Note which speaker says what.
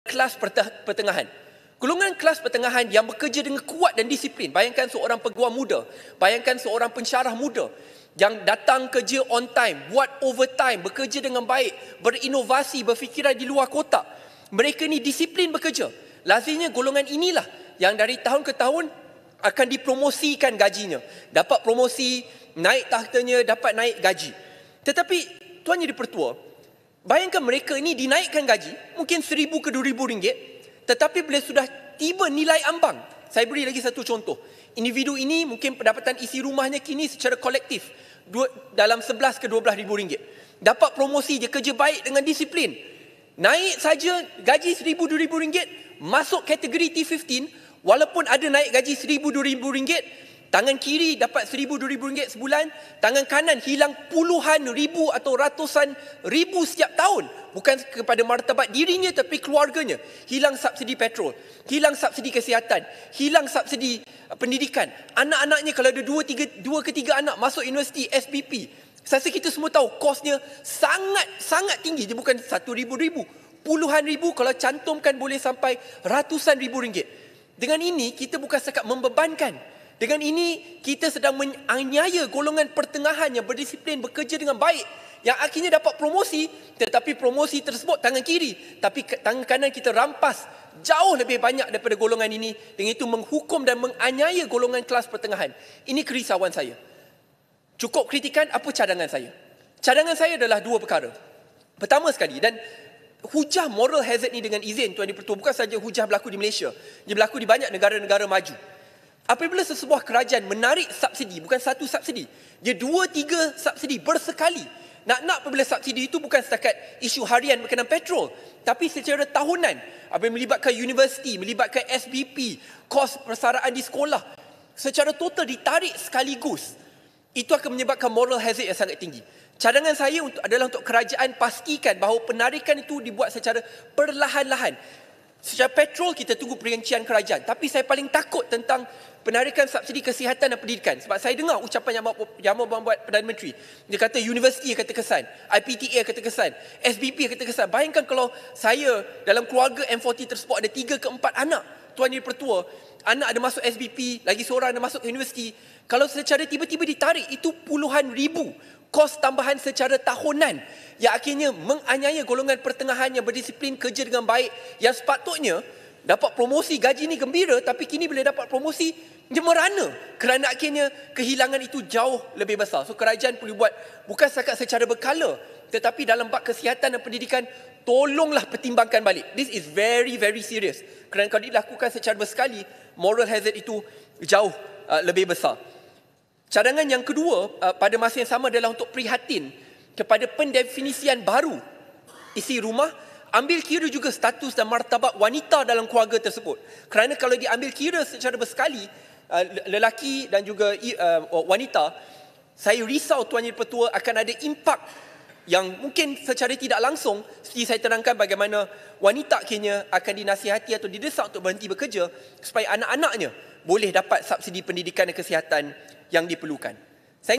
Speaker 1: kelas pertengahan. Golongan kelas pertengahan yang bekerja dengan kuat dan disiplin. Bayangkan seorang peguam muda, bayangkan seorang pensyarah muda yang datang kerja on time, buat overtime, bekerja dengan baik, berinovasi, berfikiran di luar kotak. Mereka ni disiplin bekerja. Lazimnya golongan inilah yang dari tahun ke tahun akan dipromosikan gajinya. Dapat promosi, naik tahtanya, dapat naik gaji. Tetapi Tuan Yang di-Pertua, bayangkan mereka ini dinaikkan gaji, mungkin RM1,000 ke RM2,000, tetapi bila sudah tiba nilai ambang, saya beri lagi satu contoh. Individu ini mungkin pendapatan isi rumahnya kini secara kolektif dalam 11 ke 12 ribu ringgit. Dapat promosi, dia kerja baik dengan disiplin. Naik saja gaji RM1,000, RM2,000, masuk kategori T15, walaupun ada naik gaji RM1,000, RM2,000, tangan kiri dapat RM1,000, RM2,000 sebulan, tangan kanan hilang puluhan ribu atau ratusan ribu setiap tahun. Bukan kepada martabat dirinya tapi keluarganya. Hilang subsidi petrol, hilang subsidi kesihatan, hilang subsidi pendidikan. Anak-anaknya kalau ada dua ke tiga anak masuk universiti SPP. Saya rasa kita semua tahu kosnya sangat tinggi. Dia bukan ribu, puluhan ribu, kalau cantumkan boleh sampai ratusan ribu ringgit. Dengan ini kita bukan setakat membebankan. Dengan ini kita sedang menganiaya golongan pertengahan yang berdisiplin, bekerja dengan baik, yang akhirnya dapat promosi, tetapi promosi tersebut tangan kiri, tapi tangan kanan kita rampas jauh lebih banyak daripada golongan ini. Dengan itu menghukum dan menganiaya golongan kelas pertengahan. Ini kerisauan saya. Cukup kritikan, apa cadangan saya? Cadangan saya adalah dua perkara. Pertama sekali, dan hujah moral hazard ni dengan izin Tuan Yang di-Pertua, bukan saja hujah berlaku di Malaysia, dia berlaku di banyak negara-negara maju. Apabila sesebuah kerajaan menarik subsidi, bukan satu subsidi, dia 2-3 subsidi bersekali. Nak apabila subsidi itu bukan setakat isu harian berkenaan petrol, tapi secara tahunan. Apabila melibatkan universiti, melibatkan SBP, kos persaraan di sekolah, secara total ditarik sekaligus. Itu akan menyebabkan moral hazard yang sangat tinggi. Cadangan saya adalah untuk kerajaan pastikan bahawa penarikan itu dibuat secara perlahan-lahan. Secara petrol kita tunggu perincian kerajaan. Tapi saya paling takut tentang penarikan subsidi kesihatan dan pendidikan. Sebab saya dengar ucapan Yang Berhormat Perdana Menteri. Dia kata universiti akan terkesan, IPTA akan terkesan, SBP akan terkesan. Bayangkan kalau saya dalam keluarga M40 tersebut ada 3 ke 4 anak. Tuan Yang di-Pertua, anak ada masuk SBP, lagi seorang ada masuk ke universiti. Kalau secara tiba-tiba ditarik, itu puluhan ribu kos tambahan secara tahunan yang akhirnya menganiaya golongan pertengahan yang berdisiplin, kerja dengan baik, yang sepatutnya dapat promosi, gaji ni gembira, tapi kini bila dapat promosi dia merana kerana akhirnya kehilangan itu jauh lebih besar. So kerajaan perlu buat bukan setakat secara berkala, tetapi dalam bab kesihatan dan pendidikan, tolonglah pertimbangkan balik. This is very very serious. Kerana kalau dilakukan secara bersekali, moral hazard itu jauh lebih besar. Cadangan yang kedua pada masa yang sama adalah untuk prihatin kepada pendefinisian baru isi rumah, ambil kira juga status dan martabat wanita dalam keluarga tersebut. Kerana kalau diambil kira secara bersekali, lelaki dan juga wanita, saya risau Tuan Yang di-Pertua akan ada impak yang mungkin secara tidak langsung, seperti saya terangkan bagaimana wanita akhirnya akan dinasihati atau didesak untuk berhenti bekerja supaya anak-anaknya boleh dapat subsidi pendidikan dan kesihatan yang diperlukan.